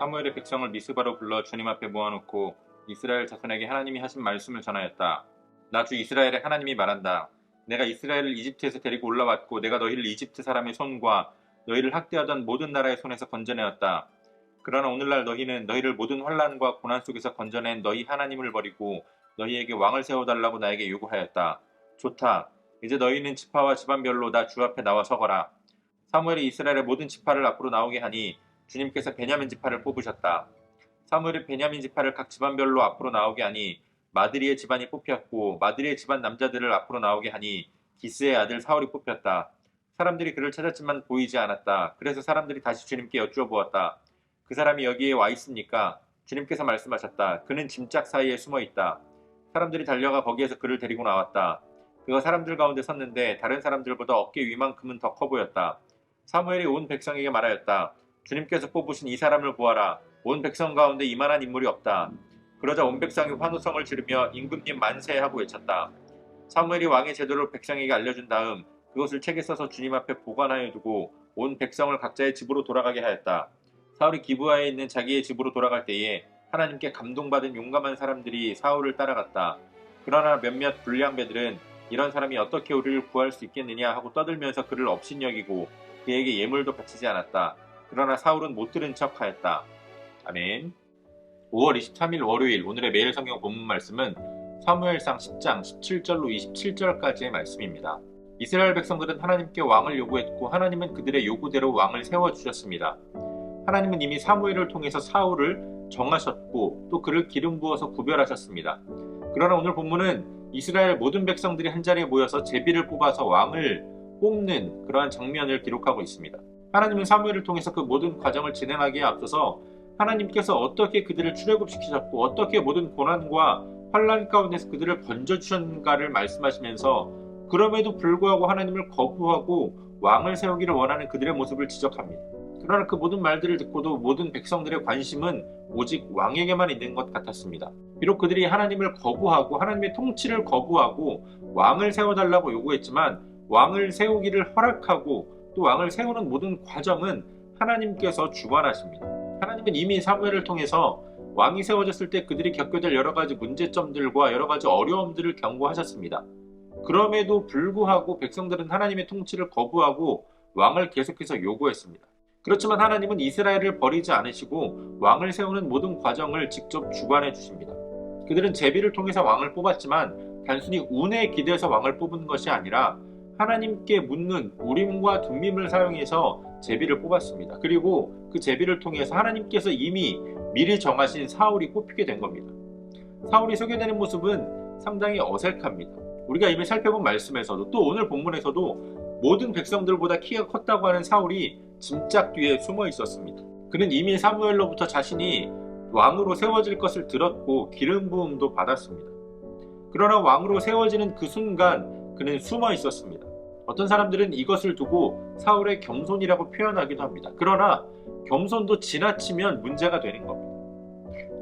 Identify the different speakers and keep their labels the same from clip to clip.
Speaker 1: 사무엘의 백성을 미스바로 불러 주님 앞에 모아놓고 이스라엘 자손에게 하나님이 하신 말씀을 전하였다. 나 주 이스라엘의 하나님이 말한다. 내가 이스라엘을 이집트에서 데리고 올라왔고 내가 너희를 이집트 사람의 손과 너희를 학대하던 모든 나라의 손에서 건져내었다. 그러나 오늘날 너희는 너희를 모든 환난과 고난 속에서 건져낸 너희 하나님을 버리고 너희에게 왕을 세워달라고 나에게 요구하였다. 좋다. 이제 너희는 지파와 집안별로 나 주 앞에 나와 서거라. 사무엘이 이스라엘의 모든 지파를 앞으로 나오게 하니 주님께서 베냐민 지파를 뽑으셨다. 사무엘이 베냐민 지파를 각 집안별로 앞으로 나오게 하니 마드리의 집안이 뽑혔고 마드리의 집안 남자들을 앞으로 나오게 하니 기스의 아들 사울이 뽑혔다. 사람들이 그를 찾았지만 보이지 않았다. 그래서 사람들이 다시 주님께 여쭈어 보았다. 그 사람이 여기에 와 있습니까? 주님께서 말씀하셨다. 그는 짐짝 사이에 숨어 있다. 사람들이 달려가 거기에서 그를 데리고 나왔다. 그가 사람들 가운데 섰는데 다른 사람들보다 어깨 위만큼은 더 커 보였다. 사무엘이 온 백성에게 말하였다. 주님께서 뽑으신 이 사람을 보아라. 온 백성 가운데 이만한 인물이 없다. 그러자 온 백성이 환호성을 지르며 임금님 만세 하고 외쳤다. 사무엘이 왕의 제도를 백성에게 알려준 다음 그것을 책에 써서 주님 앞에 보관하여 두고 온 백성을 각자의 집으로 돌아가게 하였다. 사울이 기브아에 있는 자기의 집으로 돌아갈 때에 하나님께 감동받은 용감한 사람들이 사울을 따라갔다. 그러나 몇몇 불량배들은 이런 사람이 어떻게 우리를 구할 수 있겠느냐 하고 떠들면서 그를 업신여기고 그에게 예물도 바치지 않았다. 그러나 사울은 못 들은 척하였다. 아멘. 5월 23일 월요일 오늘의 매일 성경 본문 말씀은 사무엘상 10장 17절로 27절까지의 말씀입니다. 이스라엘 백성들은 하나님께 왕을 요구했고 하나님은 그들의 요구대로 왕을 세워주셨습니다. 하나님은 이미 사무엘을 통해서 사울을 정하셨고 또 그를 기름 부어서 구별하셨습니다. 그러나 오늘 본문은 이스라엘 모든 백성들이 한자리에 모여서 제비를 뽑아서 왕을 뽑는 그러한 장면을 기록하고 있습니다. 하나님은 사무엘을 통해서 그 모든 과정을 진행하기에 앞서서 하나님께서 어떻게 그들을 출애굽시키셨고 어떻게 모든 고난과 환난 가운데서 그들을 건져주셨는가를 말씀하시면서 그럼에도 불구하고 하나님을 거부하고 왕을 세우기를 원하는 그들의 모습을 지적합니다. 그러나 그 모든 말들을 듣고도 모든 백성들의 관심은 오직 왕에게만 있는 것 같았습니다. 비록 그들이 하나님을 거부하고 하나님의 통치를 거부하고 왕을 세워달라고 요구했지만 왕을 세우기를 허락하고 또 왕을 세우는 모든 과정은 하나님께서 주관하십니다. 하나님은 이미 사무엘을 통해서 왕이 세워졌을 때 그들이 겪게 될 여러 가지 문제점들과 여러 가지 어려움들을 경고하셨습니다. 그럼에도 불구하고 백성들은 하나님의 통치를 거부하고 왕을 계속해서 요구했습니다. 그렇지만 하나님은 이스라엘을 버리지 않으시고 왕을 세우는 모든 과정을 직접 주관해 주십니다. 그들은 제비를 통해서 왕을 뽑았지만 단순히 운에 기대서 왕을 뽑은 것이 아니라 하나님께 묻는 우림과 둠밈을 사용해서 제비를 뽑았습니다. 그리고 그 제비를 통해서 하나님께서 이미 미리 정하신 사울이 뽑히게 된 겁니다. 사울이 소개되는 모습은 상당히 어색합니다. 우리가 이미 살펴본 말씀에서도 또 오늘 본문에서도 모든 백성들보다 키가 컸다고 하는 사울이 짐짝 뒤에 숨어 있었습니다. 그는 이미 사무엘로부터 자신이 왕으로 세워질 것을 들었고 기름 부음도 받았습니다. 그러나 왕으로 세워지는 그 순간 그는 숨어 있었습니다. 어떤 사람들은 이것을 두고 사울의 겸손이라고 표현하기도 합니다. 그러나 겸손도 지나치면 문제가 되는 겁니다.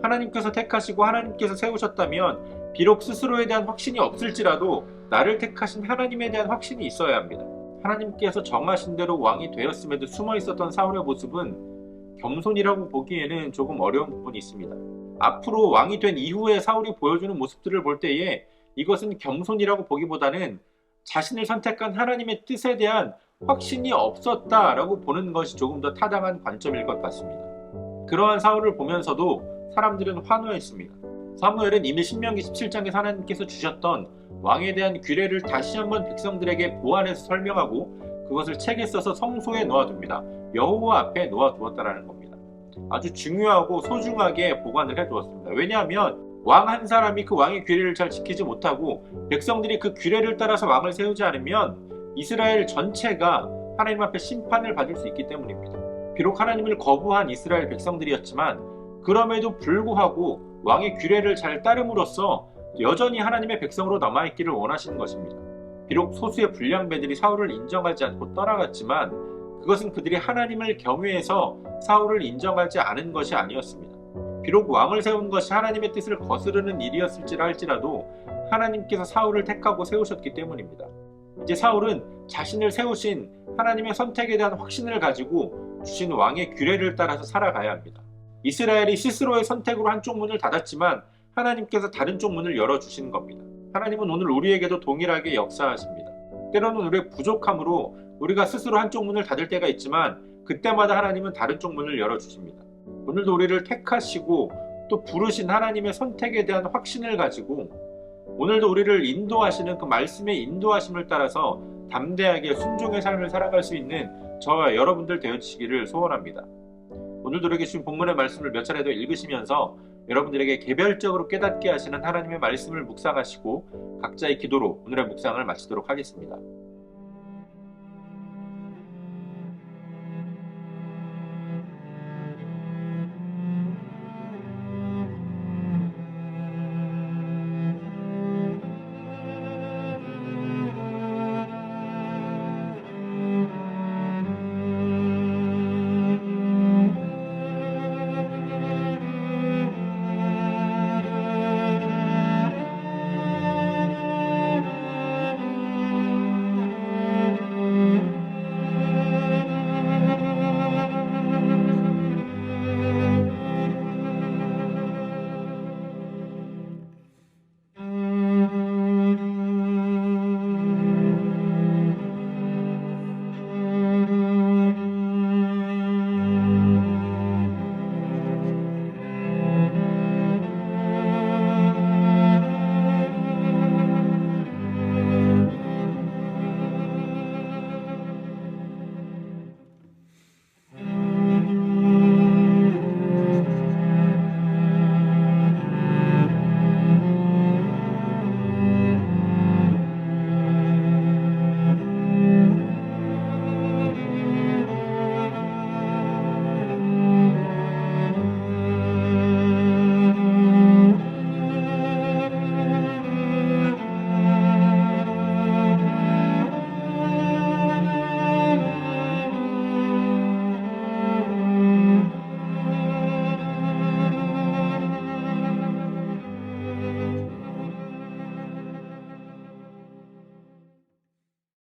Speaker 1: 하나님께서 택하시고 하나님께서 세우셨다면 비록 스스로에 대한 확신이 없을지라도 나를 택하신 하나님에 대한 확신이 있어야 합니다. 하나님께서 정하신 대로 왕이 되었음에도 숨어 있었던 사울의 모습은 겸손이라고 보기에는 조금 어려운 부분이 있습니다. 앞으로 왕이 된 이후에 사울이 보여주는 모습들을 볼 때에 이것은 겸손이라고 보기보다는 자신을 선택한 하나님의 뜻에 대한 확신이 없었다라고 보는 것이 조금 더 타당한 관점일 것 같습니다. 그러한 사울을 보면서도 사람들은 환호했습니다. 사무엘은 이미 신명기 17장에서 하나님께서 주셨던 왕에 대한 규례를 다시 한번 백성들에게 보완해서 설명하고 그것을 책에 써서 성소에 놓아둡니다. 여호와 앞에 놓아두었다라는 겁니다. 아주 중요하고 소중하게 보관을 해두었습니다. 왜냐하면 왕 한 사람이 그 왕의 규례를 잘 지키지 못하고 백성들이 그 규례를 따라서 왕을 세우지 않으면 이스라엘 전체가 하나님 앞에 심판을 받을 수 있기 때문입니다. 비록 하나님을 거부한 이스라엘 백성들이었지만 그럼에도 불구하고 왕의 규례를 잘 따름으로써 여전히 하나님의 백성으로 남아있기를 원하시는 것입니다. 비록 소수의 불량배들이 사울을 인정하지 않고 떠나갔지만 그것은 그들이 하나님을 경외해서 사울을 인정하지 않은 것이 아니었습니다. 비록 왕을 세운 것이 하나님의 뜻을 거스르는 일이었을지라 할지라도 하나님께서 사울을 택하고 세우셨기 때문입니다. 이제 사울은 자신을 세우신 하나님의 선택에 대한 확신을 가지고 주신 왕의 규례를 따라서 살아가야 합니다. 이스라엘이 스스로의 선택으로 한쪽 문을 닫았지만 하나님께서 다른 쪽 문을 열어주시는 겁니다. 하나님은 오늘 우리에게도 동일하게 역사하십니다. 때로는 우리의 부족함으로 우리가 스스로 한쪽 문을 닫을 때가 있지만 그때마다 하나님은 다른 쪽 문을 열어주십니다. 오늘도 우리를 택하시고 또 부르신 하나님의 선택에 대한 확신을 가지고 오늘도 우리를 인도하시는 그 말씀의 인도하심을 따라서 담대하게 순종의 삶을 살아갈 수 있는 저와 여러분들 되어주시기를 소원합니다. 오늘도 우리에게 주신 본문의 말씀을 몇 차례 더 읽으시면서 여러분들에게 개별적으로 깨닫게 하시는 하나님의 말씀을 묵상하시고 각자의 기도로 오늘의 묵상을 마치도록 하겠습니다.